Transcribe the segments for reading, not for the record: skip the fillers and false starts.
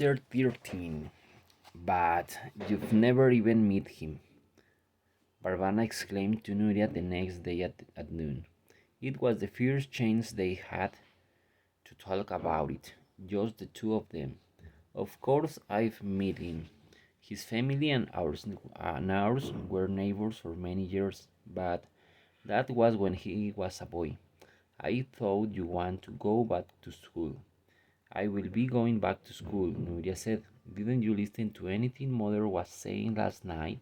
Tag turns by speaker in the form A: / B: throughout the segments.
A: Chapter 13. But you've never even met him, Parvana exclaimed to Nuria the next day at noon. It was the first chance they had to talk about it, just the two of them. Of course, I've met him. His family and ours were neighbors for many years, but that was when he was a boy. I thought you want to go back to school. I will be going back to school, Nuria said. Didn't you listen to anything Mother was saying last night?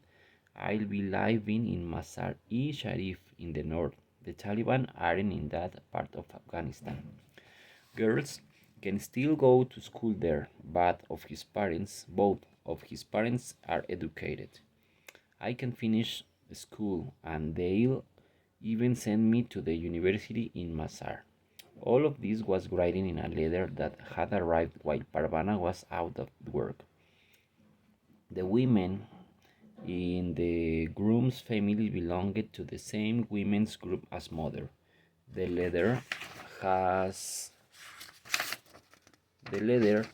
A: I'll be living in Mazar-e-Sharif in the north. The Taliban aren't in that part of Afghanistan. Girls can still go to school there, but both of his parents are educated. I can finish school and they'll even send me to the university in Mazar. All of this was written in a letter that had arrived while Parvana was out of work. The women in the groom's family belonged to the same women's group as Mother. The letter has the letter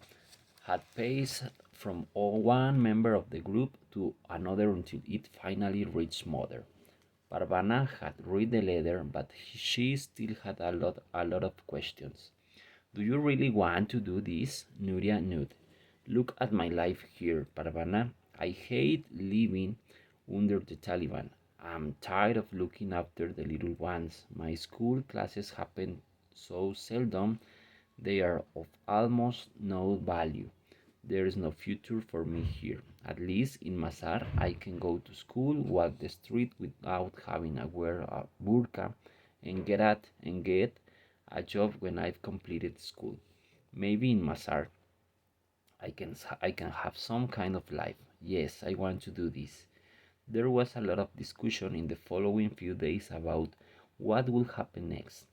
A: had passed from one member of the group to another until it finally reached Mother. Parvana had read the letter, but she still had a lot of questions. Do you really want to do this? Nuria nodded. Look at my life here, Parvana. I hate living under the Taliban. I'm tired of looking after the little ones. My school classes happen so seldom, they are of almost no value. There is no future for me here. At least in Mazar, I can go to school, walk the street without having to wear a burqa, and get a job when I've completed school. Maybe in Mazar, I can have some kind of life. Yes, I want to do this. There was a lot of discussion in the following few days about what would happen next.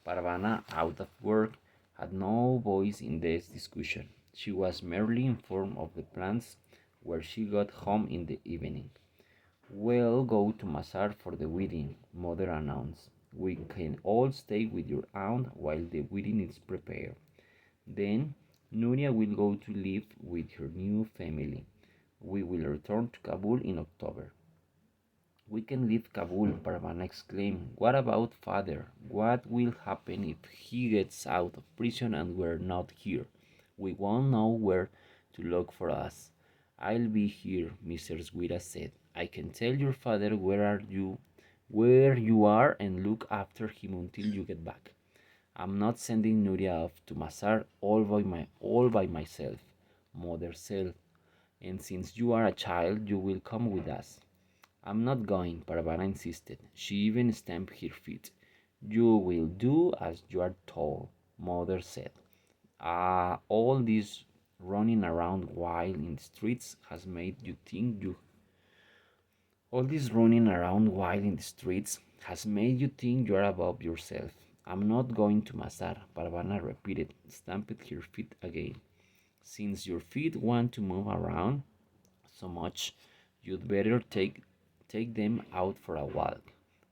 A: Parvana, out of work, had no voice in this discussion. She was merely informed of the plans where she got home in the evening. We'll go to Mazar for the wedding, Mother announced. We can all stay with your aunt while the wedding is prepared. Then Nuria will go to live with her new family. We will return to Kabul in October. We can leave Kabul, Parvana exclaimed. What about father? What will happen if he gets out of prison and we're not here? We won't know where to look for us. I'll be here, Mrs. Guira said. I can tell your father where you are and look after him until you get back. I'm not sending Nuria off to Mazar all by myself, Mother said, and since you are a child, you will come with us. I'm not going, Parvana insisted. She even stamped her feet. You will do as you are told, Mother said. All this running around while in the streets has made you think you all this running around while in the streets has made you think you're above yourself. I'm not going to Mazar, Parvana repeated, stamped her feet again. Since your feet want to move around so much, you'd better take them out for a walk,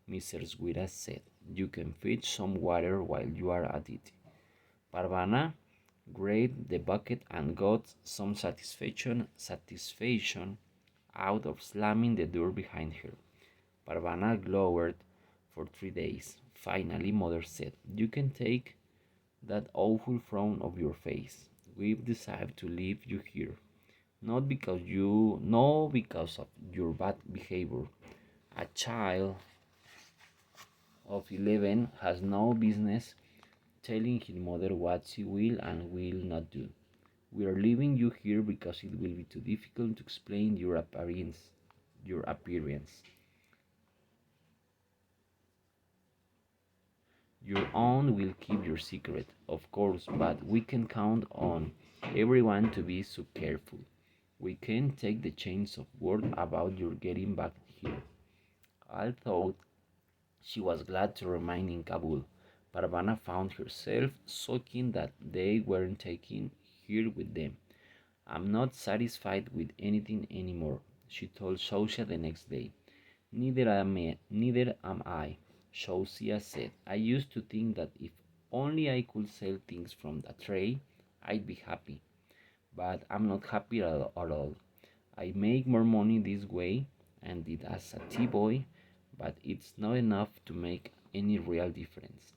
A: Mrs. Guira said. You can fetch some water while you are at it. Parvana grabbed the bucket and got some satisfaction out of slamming the door behind her. Parvana glowered for 3 days. Finally, Mother said, you can take that awful frown off your face. We've decided to leave you here. Not because of your bad behavior. A child of 11 has no business telling his mother what she will and will not do. We are leaving you here because it will be too difficult to explain your appearance. Your aunt will keep your secret, of course, but we can count on everyone to be so careful. We can't take the chance of word about your getting back here. I thought she was glad to remain in Kabul. Parvana found herself sulking that they weren't taking her with them. I'm not satisfied with anything anymore, she told Shosha the next day. Neither am I, Shosha said. I used to think that if only I could sell things from a tray, I'd be happy. but I'm not happy at all. I make more money this way and did as a T-boy, but it's not enough to make any real difference.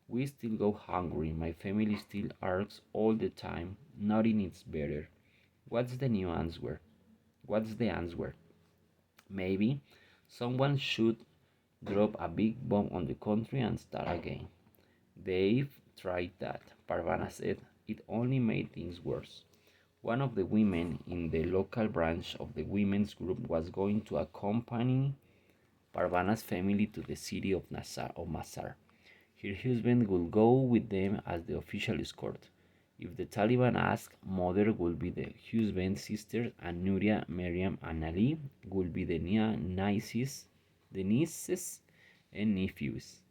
A: We still go hungry, my family still argues all the time, nothing is better. What's the new answer? What's the answer? Maybe someone should drop a big bomb on the country and start again. They've tried that, Parvana said. It only made things worse. One of the women in the local branch of the women's group was going to accompany Parvana's family to the city of Masar. Her husband would go with them as the official escort. If the Taliban asked, Mother would be the husband's sister, and Nuria, Miriam, and Ali would be the nieces and nephews.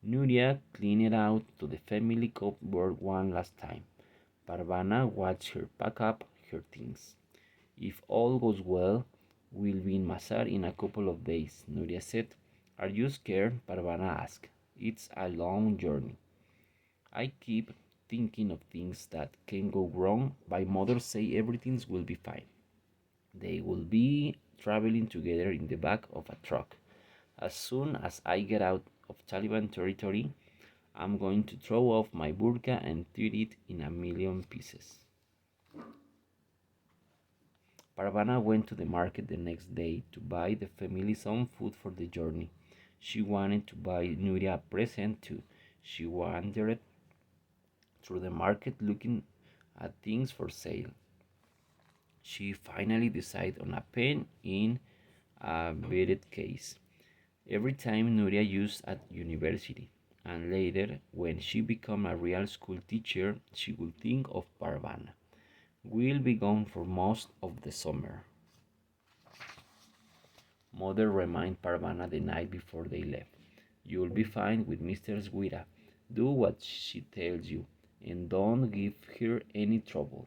A: Nuria cleaned out to the family cupboard one last time. Parvana watched her pack up her things. If all goes well, we'll be in Masar in a couple of days, Nuria said. Are you scared? Parvana asked. It's a long journey. I keep thinking of things that can go wrong. My mother say everything will be fine. They will be traveling together in the back of a truck. As soon as I get out of Taliban territory, I'm going to throw off my burqa and tear it in a million pieces. Parvana went to the market the next day to buy the family some food for the journey. She wanted to buy Nuria a present too. She wandered through the market looking at things for sale. She finally decided on a pen in a beaded case. Every time Nuria used at university, and later when she became a real school teacher, she would think of Parvana. We'll be gone for most of the summer. Mother reminded Parvana the night before they left. You'll be fine with Mr. Guira. Do what she tells you, and don't give her any trouble.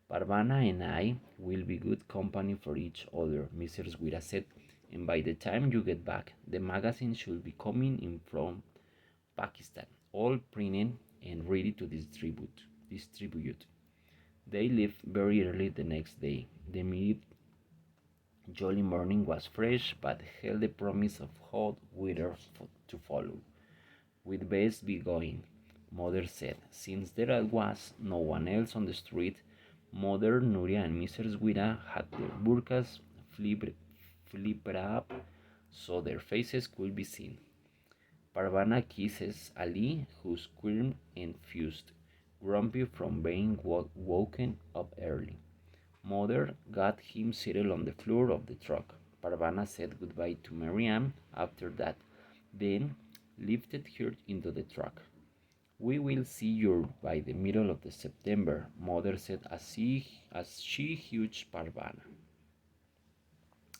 A: Parvana and I will be good company for each other, Mrs. Guira said, and by the time you get back, the magazine should be coming in from Pakistan, all printed and ready to distribute. They left very early the next day. The jolly morning was fresh, but held the promise of hot weather to follow. We'd best be going, Mother said. Since there was no one else on the street, Mother, Nuria, and Mrs. Guira had their burqas flipped up so their faces could be seen. Parvana kisses Ali, who squirmed and fused, grumpy from being woken up early. Mother got him seated on the floor of the truck. Parvana said goodbye to Mariam after that, then lifted her into the truck. We will see you by the middle of the September, Mother said as she hugged Parvana.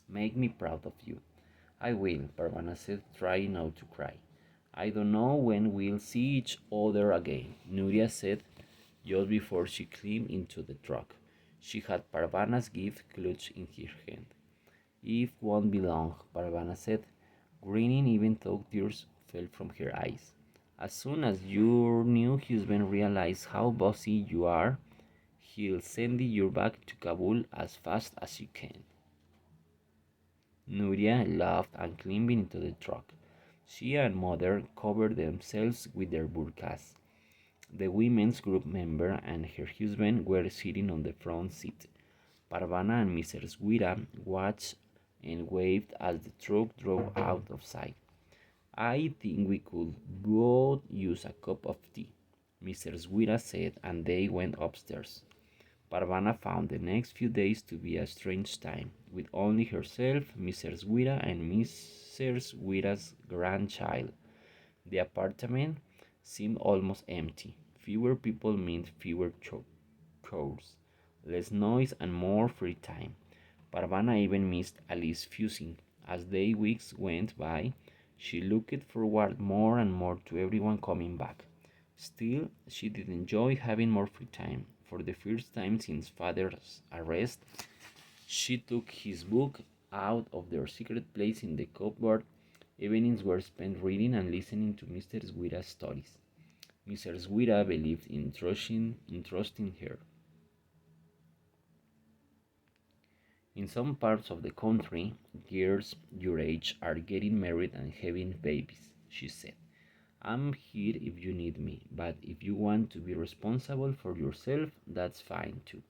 A: Make me proud of you. I will, Parvana said, trying not to cry. I don't know when we'll see each other again, Nuria said just before she climbed into the truck. She had Parvana's gift clutched in her hand. It won't be long, Parvana said, grinning even though tears fell from her eyes. As soon as your new husband realizes how bossy you are, he'll send you back to Kabul as fast as you can. Nuria laughed and climbed into the truck. She and Mother covered themselves with their burqas. The women's group member and her husband were sitting on the front seat. Parvana and Mrs. Guira watched and waved as the truck drove out of sight. I think we could both use a cup of tea, Mrs. Guira said, and they went upstairs. Parvana found the next few days to be a strange time, with only herself, Mrs. Guira, and Mrs. Guira's grandchild. The apartment seemed almost empty. Fewer people meant fewer chores, less noise, and more free time. Parvana even missed Alice fusing. As the weeks went by, she looked forward more and more to everyone coming back. Still, she did enjoy having more free time. For the first time since father's arrest, she took his book out of their secret place in the cupboard. Evenings were spent reading and listening to Mr. Guira's stories. Mrs. Guira believed in trusting her. In some parts of the country, girls your age are getting married and having babies, she said. I'm here if you need me, but if you want to be responsible for yourself, that's fine too.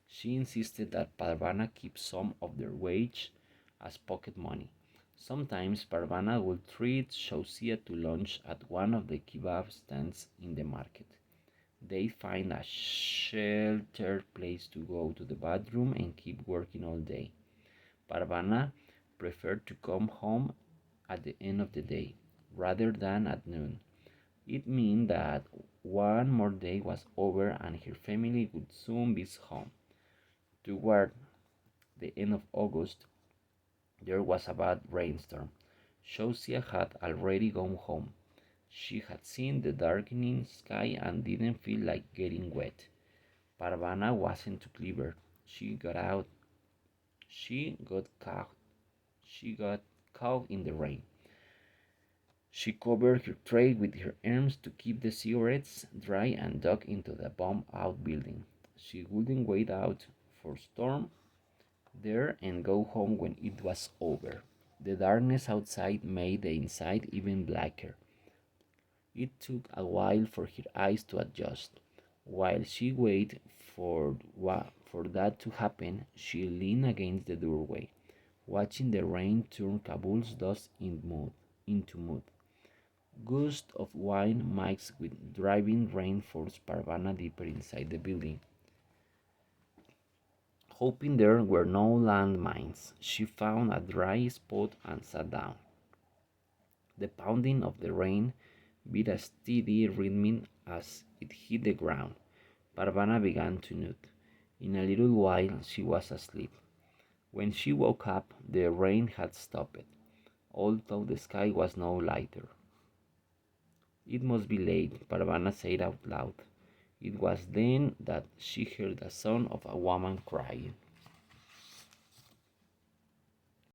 A: She insisted that Parvana keep some of their wage as pocket money. Sometimes Parvana would treat Shausia to lunch at one of the kebab stands in the market. They find a sheltered place to go to the bathroom and keep working all day. Parvana preferred to come home at the end of the day rather than at noon. It meant that one more day was over and her family would soon be home. Toward the end of August, there was a bad rainstorm. Shausia had already gone home. She had seen the darkening sky and didn't feel like getting wet. Parvana wasn't too clever. She got out. She got caught. She got caught in the rain. She covered her tray with her arms to keep the cigarettes dry and dug into the bomb-out building. She wouldn't wait out for storm there and go home when it was over. The darkness outside made the inside even blacker. It took a while for her eyes to adjust. While she waited for that to happen, she leaned against the doorway, watching the rain turn Kabul's dust into mud. Gusts of wind mixed with driving rain forced Parvana deeper inside the building. Hoping there were no landmines, she found a dry spot and sat down. The pounding of the rain beat a steady rhythm as it hit the ground. Parvana began to nod. In a little while she was asleep. When she woke up, the rain had stopped, although the sky was no lighter. It must be late, Parvana said out loud. It was then that she heard the sound of a woman crying.